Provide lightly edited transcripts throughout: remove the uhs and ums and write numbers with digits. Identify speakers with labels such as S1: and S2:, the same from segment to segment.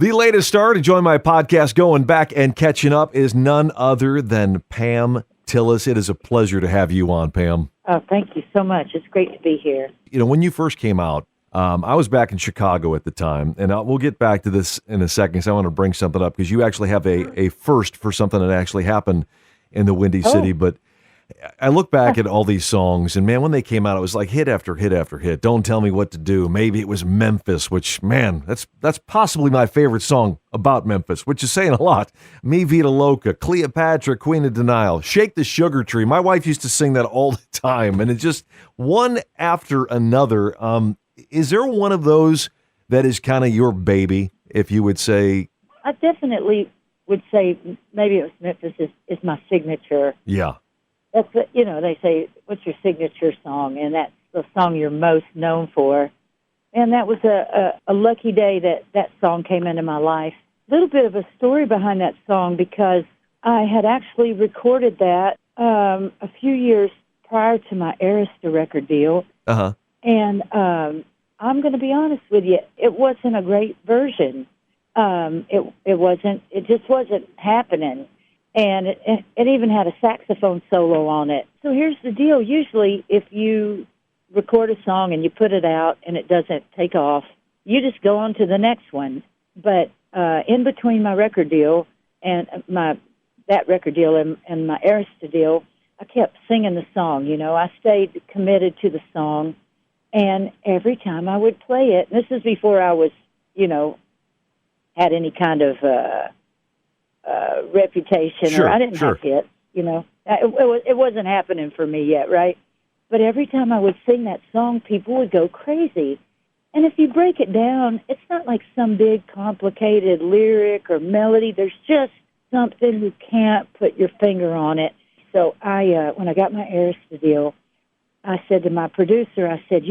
S1: The latest star to join my podcast Going Back and Catching Up is none other than Pam Tillis. It is a pleasure to have you on, Pam.
S2: Oh, thank you so much. It's great to be here.
S1: You know, when you first came out, I was back in Chicago at the time, and we'll get back to this in a second because I want to bring something up because you actually have a first for something that actually happened in the Windy City. But I look back at all these songs, and man, when they came out, it was like hit after hit after hit. Don't Tell Me What to Do. Maybe it was Memphis, which, man, that's possibly my favorite song about Memphis, which is saying a lot. Me Vida Loca, Cleopatra, Queen of Denial, Shake the Sugar Tree. My wife used to sing that all the time, and it's just one after another. Is there one of those that is kind of your baby, if you would say?
S2: I definitely would say maybe it was Memphis is my signature.
S1: Yeah.
S2: That's what, they say, what's your signature song? And that's the song you're most known for. And that was a lucky day that song came into my life. A little bit of a story behind that song because I had actually recorded that a few years prior to my Arista record deal.
S1: Uh-huh.
S2: And I'm going to be honest with you, it wasn't a great version. It just wasn't happening. And it even had a saxophone solo on it. So here's the deal. Usually if you record a song and you put it out and it doesn't take off, you just go on to the next one. But in between my record deal and that record deal and my Arista deal, I kept singing the song. I stayed committed to the song. And every time I would play it, this is before I was, had any kind of reputation,
S1: sure,
S2: or I didn't have hits, It wasn't happening for me yet, right? But every time I would sing that song, people would go crazy. And if you break it down, it's not like some big complicated lyric or melody. There's just something you can't put your finger on it. So when I got my Arista deal, I said to my producer, I said,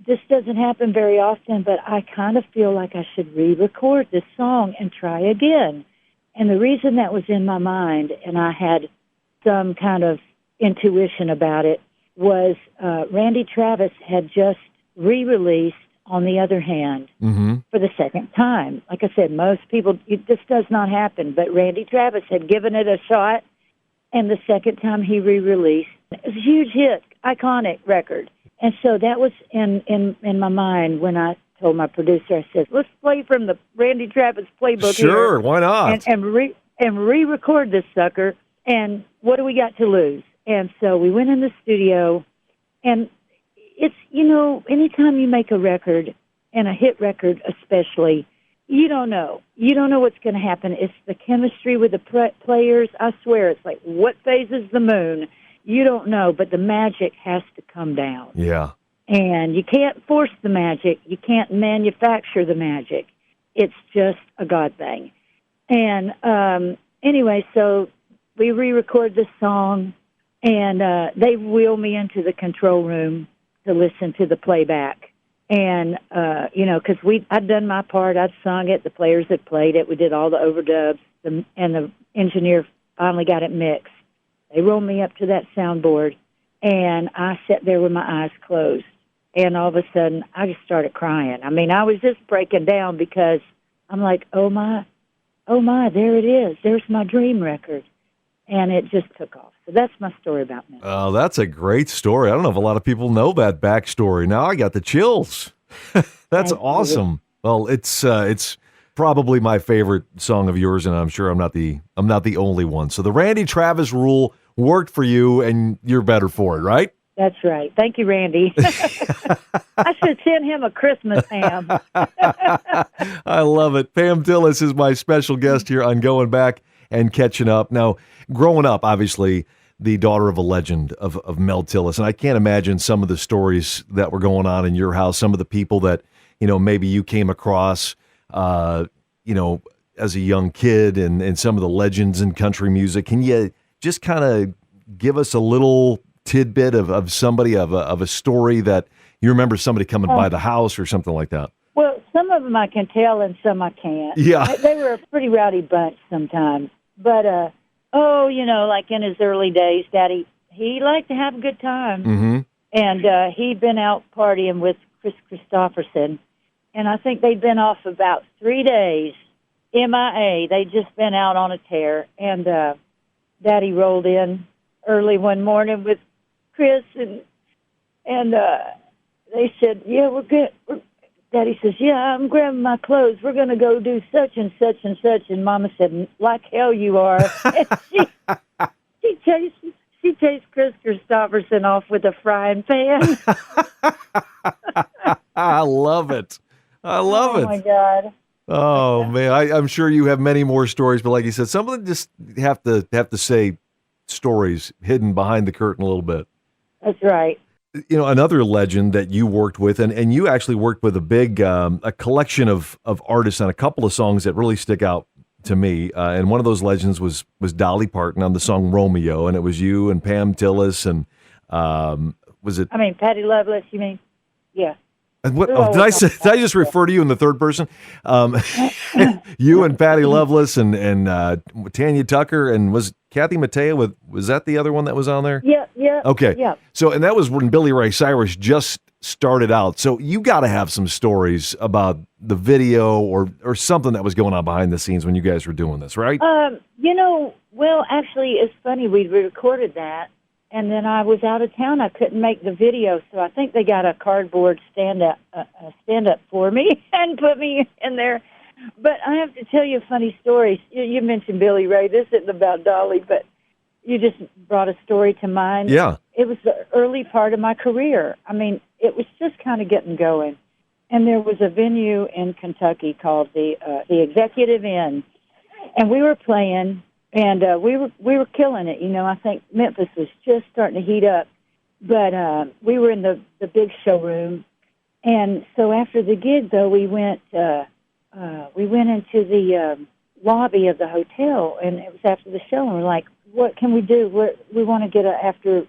S2: this doesn't happen very often, but I kind of feel like I should re-record this song and try again. And the reason that was in my mind, and I had some kind of intuition about it, was Randy Travis had just re-released On the Other Hand for the second time. Like I said, most people, this does not happen, but Randy Travis had given it a shot, and the second time he re-released, it was a huge hit, iconic record. And so that was in my mind when I told my producer, I said, let's play from the Randy Travis playbook here.
S1: Sure, why not?
S2: And re-record this sucker, and what do we got to lose? And so we went in the studio, and it's, anytime you make a record, and a hit record especially, you don't know. You don't know what's going to happen. It's the chemistry with the players. I swear, it's like, what phases the moon? You don't know, but the magic has to come down.
S1: Yeah.
S2: And you can't force the magic. You can't manufacture the magic. It's just a God thing. And anyway, so we re-record this song, and they wheel me into the control room to listen to the playback. And, because I'd done my part. I'd sung it. The players had played it. We did all the overdubs, and the engineer finally got it mixed. They rolled me up to that soundboard, and I sat there with my eyes closed. And all of a sudden, I just started crying. I mean, I was just breaking down because I'm like, oh my, there it is. There's my dream record. And it just took off. So that's my story about me.
S1: Oh, that's a great story. I don't know if a lot of people know that backstory. Now I got the chills. That's awesome. Well, it's probably my favorite song of yours, and I'm sure I'm not the only one. So the Randy Travis rule worked for you, and you're better for it, right?
S2: That's right. Thank you, Randy. I should send him a Christmas ham.
S1: I love it. Pam Tillis is my special guest here on Going Back and Catching Up. Now, growing up, obviously, the daughter of a legend of Mel Tillis, and I can't imagine some of the stories that were going on in your house, some of the people that, maybe you came across, as a young kid and some of the legends in country music. Can you just kind of give us a little tidbit of somebody, of a story that you remember somebody coming by the house or something like that?
S2: Well, some of them I can tell and some I can't.
S1: Yeah.
S2: They were a pretty rowdy bunch sometimes. But, like in his early days, Daddy, he liked to have a good time.
S1: Mm-hmm.
S2: And he'd been out partying with Chris Christopherson. and I think they'd been off about 3 days, MIA. They'd just been out on a tear, and Daddy rolled in early one morning with Chris, and they said, "Yeah, we're good." Daddy says, "Yeah, I'm grabbing my clothes. We're going to go do such and such and such." And Mama said, "Like hell you are." And she chased Chris Christopherson off with a frying pan.
S1: I love it. I love it.
S2: Oh my God.
S1: Oh man, I'm sure you have many more stories, but like you said, some of them just have to say stories hidden behind the curtain a little bit.
S2: That's right.
S1: You know, another legend that you worked with, and you actually worked with a big a collection of artists on a couple of songs that really stick out to me. And one of those legends was Dolly Parton on the song Romeo, and it was you and Pam Tillis, and was it?
S2: I mean, Patty Loveless, you mean? Yeah.
S1: And what, did I just refer to you in the third person? You and Patty Loveless and Tanya Tucker, and was Kathy Mattea was that the other one that was on there?
S2: Yeah.
S1: Okay.
S2: Yeah.
S1: So, and that was when Billy Ray Cyrus just started out. So you got to have some stories about the video or something that was going on behind the scenes when you guys were doing this, right?
S2: Well, actually, it's funny. We recorded that, and then I was out of town. I couldn't make the video, so I think they got a cardboard stand up for me and put me in there. But I have to tell you a funny story. You mentioned Billy Ray. This isn't about Dolly, but you just brought a story to mind.
S1: Yeah.
S2: It was the early part of my career. I mean, it was just kind of getting going. And there was a venue in Kentucky called the Executive Inn, and we were playing, and we were killing it. You know, I think Memphis was just starting to heat up, but we were in the big showroom, and so after the gig, though, we went into the lobby of the hotel, and it was after the show, and we're like, "What can we do? We want to get after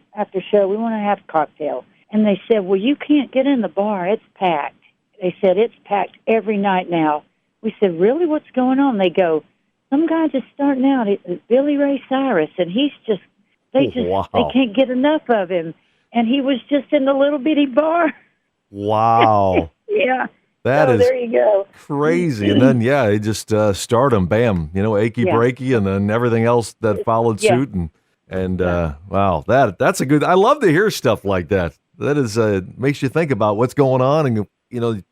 S2: show. We want to have a cocktail." And they said, "Well, you can't get in the bar. It's packed." They said, "It's packed every night now." We said, "Really? What's going on?" They go, "Some guy just starting out. It's Billy Ray Cyrus, and they can't get enough of him. And he was just in the little bitty bar."
S1: Wow.
S2: Yeah.
S1: That is
S2: there you go.
S1: Crazy. And then, it just stardom, bam, achy breaky, and then everything else that followed suit. And wow, that's a good, I love to hear stuff like that. That is, makes you think about what's going on and,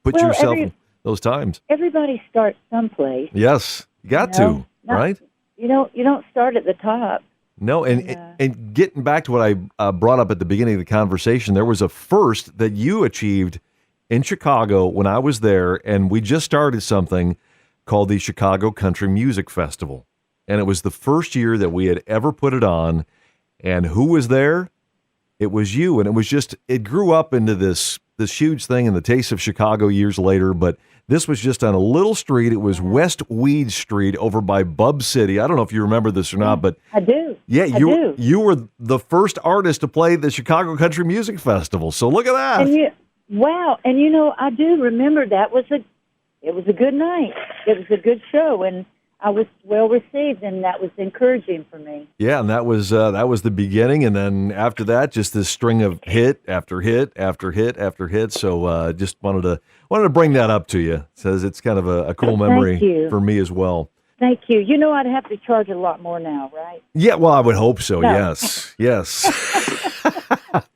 S1: put yourself in those times.
S2: Everybody starts someplace.
S1: Yes. You got to, right?
S2: You don't start at the top.
S1: No, and getting back to what I brought up at the beginning of the conversation, there was a first that you achieved in Chicago when I was there, and we just started something called the Chicago Country Music Festival. And it was the first year that we had ever put it on. And who was there? It was you. And it grew up into this huge thing in the Taste of Chicago years later, but this was just on a little street. It was West Weed Street over by Bub City. I don't know if you remember this or not, but
S2: I do.
S1: Yeah,
S2: I do.
S1: You were the first artist to play the Chicago Country Music Festival. So look at that.
S2: Wow. And I do remember that it was a good night. It was a good show, and I was well received, and that was encouraging for me. Yeah,
S1: and that was the beginning, and then after that, just this string of hit after hit after hit after hit. So just wanted to bring that up to you. It says it's kind of a cool memory for me as well.
S2: Thank you. I'd have to charge a lot more now, right?
S1: Yeah, well, I would hope so.
S2: No.
S1: Yes.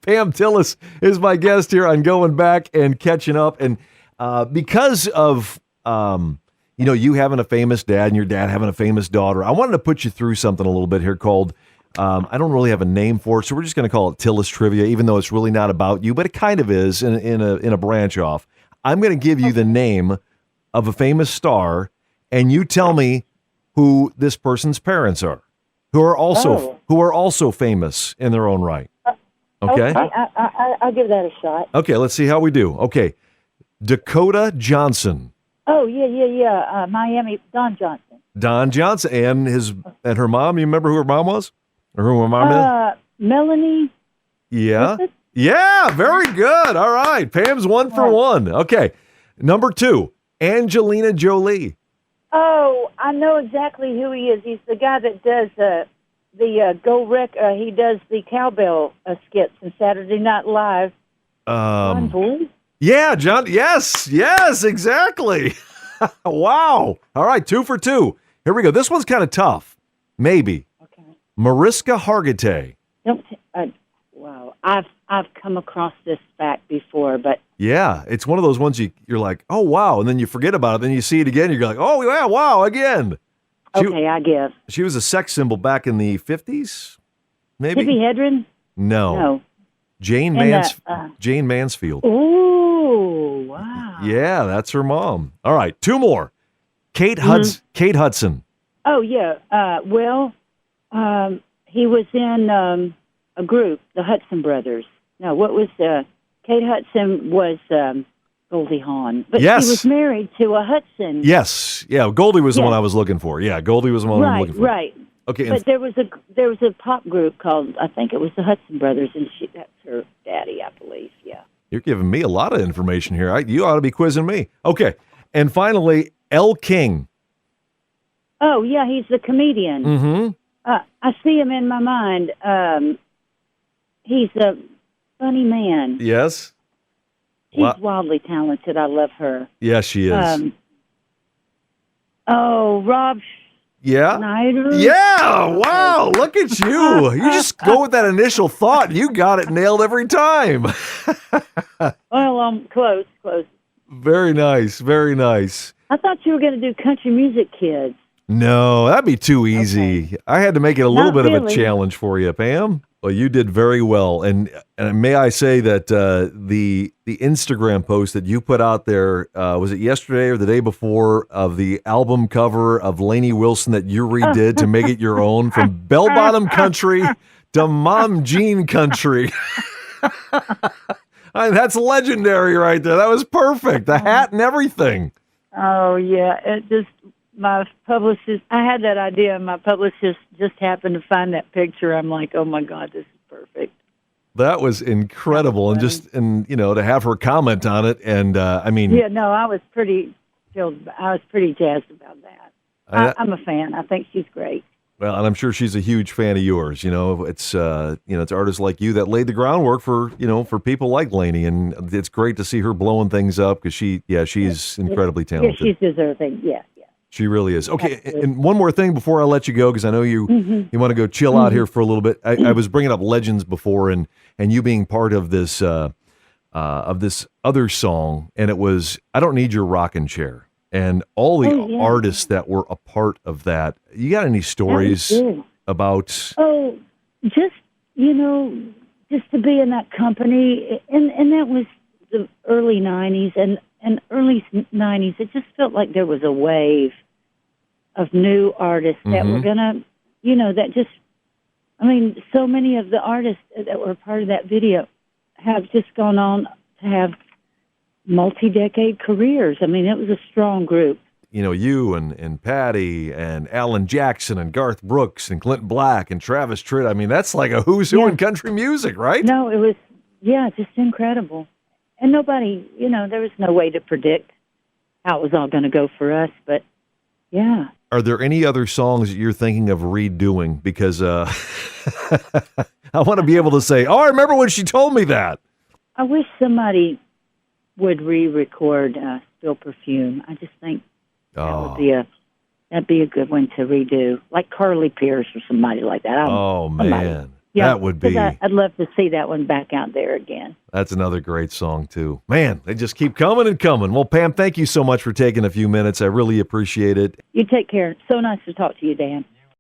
S1: Pam Tillis is my guest here on Going Back and Catching Up, and because of you having a famous dad and your dad having a famous daughter, I wanted to put you through something a little bit here called, I don't really have a name for it, so we're just going to call it Tillis Trivia, even though it's really not about you, but it kind of is in a branch off. I'm going to give you the name of a famous star, and you tell me who this person's parents are, who are also famous in their own right. Okay?
S2: I'll give that a shot.
S1: Okay, let's see how we do. Okay, Dakota Johnson.
S2: Oh, yeah. Miami, Don Johnson.
S1: Don Johnson and her mom. You remember who her mom was? Or who her mom is?
S2: Melanie.
S1: Yeah. Yeah, very good. All right. Pam's 1 for 1. Okay. Number 2, Angelina Jolie.
S2: Oh, I know exactly who he is. He's the guy that does he does the cowbell skits on Saturday Night Live.
S1: Yeah, John. Yes, exactly. Wow. All right, 2 for 2. Here we go. This one's kind of tough. Maybe.
S2: Okay.
S1: Mariska Hargitay.
S2: Wow. I've come across this fact before, but
S1: Yeah, it's one of those ones you're like, oh, wow, and then you forget about it. Then you see it again. You're like, oh, yeah, wow, again.
S2: okay, I give.
S1: She was a sex symbol back in the 50s, maybe?
S2: Tippi Hedren?
S1: No. Jane Mansfield.
S2: Oh, wow.
S1: Yeah, that's her mom. All right, 2 more. Kate Hudson.
S2: Oh, yeah. He was in a group, the Hudson Brothers. No, what was Kate Hudson was Goldie Hawn. But
S1: Yes.
S2: she was married to a Hudson.
S1: Yes. Yeah, Goldie was the
S2: Yes.
S1: one I was looking for. Yeah, Goldie was the one I'm looking for.
S2: Right.
S1: Okay.
S2: But there was a pop group called, I think it was the Hudson Brothers, and that's her daddy, I believe. Yeah.
S1: You're giving me a lot of information here. You ought to be quizzing me. Okay. And finally, Elle King.
S2: Oh, yeah, he's the comedian.
S1: Mm-hmm.
S2: I see him in my mind. He's a funny man.
S1: Yes.
S2: She's wildly talented. I love her.
S1: Yes, she is.
S2: Rob
S1: Yeah.
S2: Schneider.
S1: Yeah. Wow. Look at you. You just go with that initial thought. You got it nailed every time.
S2: Well, close.
S1: Very nice. Very nice.
S2: I thought you were going to do country music kids.
S1: No, that'd be too easy.
S2: Okay.
S1: I had to make it a little
S2: Not
S1: bit of a
S2: really.
S1: challenge for you, Pam. Well, you did very well. And may I say that the Instagram post that you put out there, was it yesterday or the day before, of the album cover of Lainey Wilson that you redid to make it your own, from Bell Bottom Country to Mom Jean Country. That's legendary right there. That was perfect. The hat and everything.
S2: Oh, yeah. My publicist, I had that idea, and my publicist just happened to find that picture. I'm like, oh, my God, this is perfect.
S1: That was incredible. And to have her comment on it. And
S2: Yeah, no, I was pretty jazzed about that. I'm a fan. I think she's great.
S1: Well, and I'm sure she's a huge fan of yours. It's it's artists like you that laid the groundwork for people like Lainey, and it's great to see her blowing things up because she's incredibly talented.
S2: Yeah, she's deserving. Yeah.
S1: She really is. Okay, and one more thing before I let you go, because I know you want to go chill out here for a little bit. I was bringing up Legends before, and you being part of this other song, and it was "I Don't Need Your Rocking Chair," and all the artists that were a part of that. You got any stories about?
S2: Oh, just to be in that company, and that was the early '90s, and early '90s. It just felt like there was a wave of new artists that were gonna, so many of the artists that were part of that video have just gone on to have multi-decade careers. It was a strong group.
S1: You and Patty and Alan Jackson and Garth Brooks and Clint Black and Travis Tritt. That's like a who's who in country music, right?
S2: No, it was, just incredible. And nobody, there was no way to predict how it was all going to go for us, but yeah.
S1: Are there any other songs that you're thinking of redoing? Because I want to be able to say, oh, I remember when she told me that.
S2: I wish somebody would re-record Spill Perfume. I just think that'd be a good one to redo, like Carly Pierce or somebody like that.
S1: Man. Yeah, that would be.
S2: I'd love to see that one back out there again.
S1: That's another great song, too. Man, they just keep coming and coming. Well, Pam, thank you so much for taking a few minutes. I really appreciate it.
S2: You take care. So nice to talk to you, Dan.